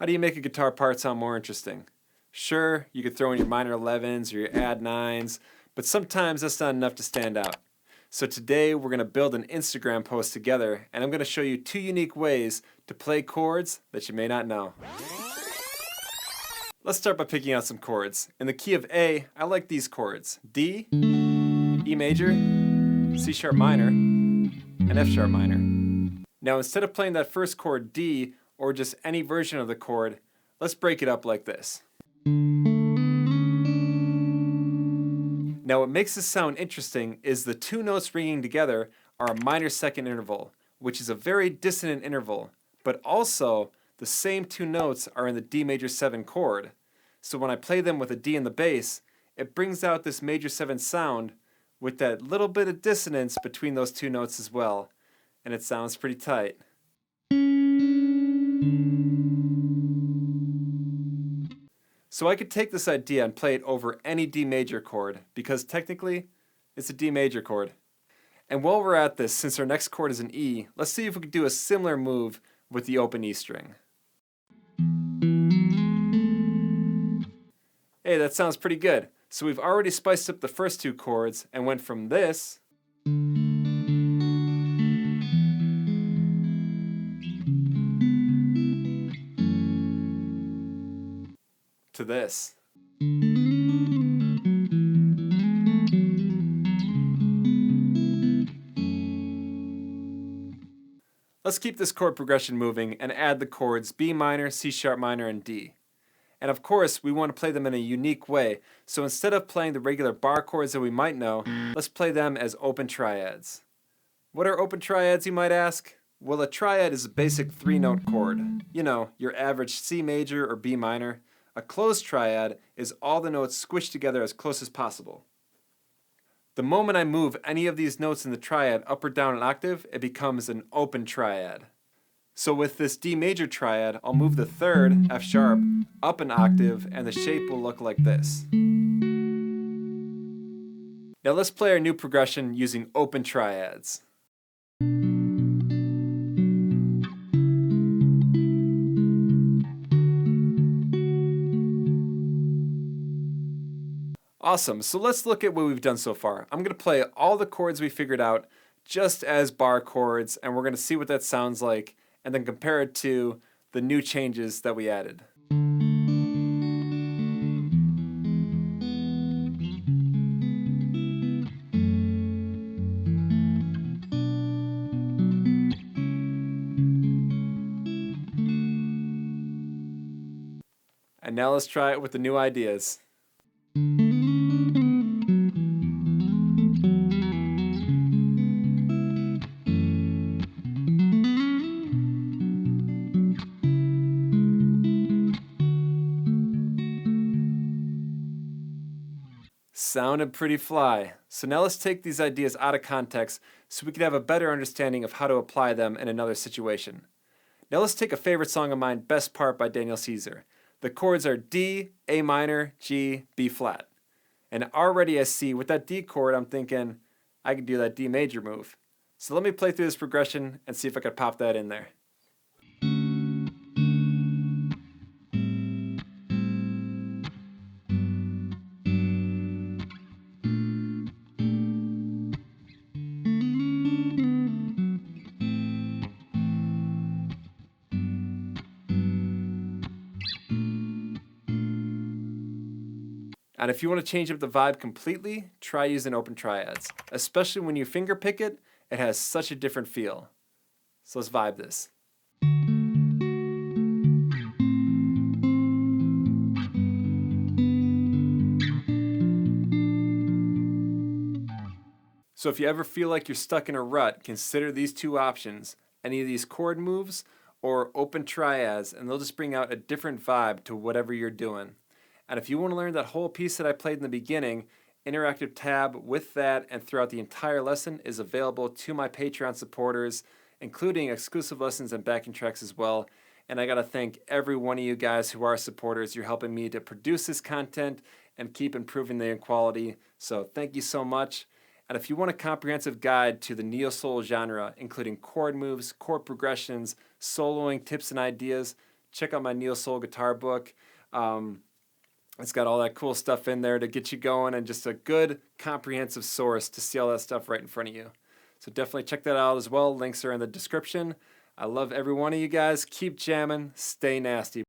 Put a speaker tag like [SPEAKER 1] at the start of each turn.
[SPEAKER 1] do you make a guitar part sound more interesting? Sure, you could throw in your minor 11s or your add 9s, but sometimes that's not enough to stand out. So today we're going to build an Instagram post together, and I'm going to show you 2 unique ways to play chords that you may not know. Let's start by picking out some chords. In the key of A, I like these chords: D, E major, C sharp minor, and F sharp minor. Now instead of playing that first chord D, or just any version of the chord, let's break it up like this. Now what makes this sound interesting is the 2 notes ringing together are a minor second interval, which is a very dissonant interval, but also the same 2 notes are in the D major 7 chord. So when I play them with a D in the bass, it brings out this major 7 sound with that little bit of dissonance between those 2 notes as well, and it sounds pretty tight. So I could take this idea and play it over any D major chord, because technically it's a D major chord. And while we're at this, since our next chord is an E, let's see if we could do a similar move with the open E string. Hey, that sounds pretty good. So we've already spiced up the first 2 chords and went from this to this. Let's keep this chord progression moving and add the chords B minor, C sharp minor, and D. And of course, we want to play them in a unique way, so instead of playing the regular bar chords that we might know, let's play them as open triads. What are open triads, you might ask? Well, a triad is a basic 3-note chord. You know, your average C major or B minor. A closed triad is all the notes squished together as close as possible. The moment I move any of these notes in the triad up or down an octave, it becomes an open triad. So with this D major triad, I'll move the 3rd, F sharp, up an octave, and the shape will look like this. Now let's play our new progression using open triads. Awesome, so let's look at what we've done so far. I'm going to play all the chords we figured out just as bar chords, and we're going to see what that sounds like, and then compare it to the new changes that we added. And now let's try it with the new ideas. Sounded pretty fly. So now let's take these ideas out of context so we can have a better understanding of how to apply them in another situation. Now let's take a favorite song of mine, Best Part by Daniel Caesar. The chords are D, A minor, G, B flat. And already I see with that D chord, I'm thinking I could do that D major move. So let me play through this progression and see if I could pop that in there. And if you want to change up the vibe completely, try using open triads. Especially when you finger pick it, it has such a different feel. So let's vibe this. So if you ever feel like you're stuck in a rut, consider these 2 options. Any of these chord moves or open triads, and they'll just bring out a different vibe to whatever you're doing. And if you want to learn that whole piece that I played in the beginning, interactive tab with that and throughout the entire lesson is available to my Patreon supporters, including exclusive lessons and backing tracks as well. And I got to thank every one of you guys who are supporters. You're helping me to produce this content and keep improving the quality. So thank you so much. And if you want a comprehensive guide to the neo-soul genre, including chord moves, chord progressions, soloing tips and ideas, check out my Neo Soul guitar book. It's got all that cool stuff in there to get you going, and just a good comprehensive source to see all that stuff right in front of you. So definitely check that out as well. Links are in the description. I love every one of you guys. Keep jamming. Stay nasty.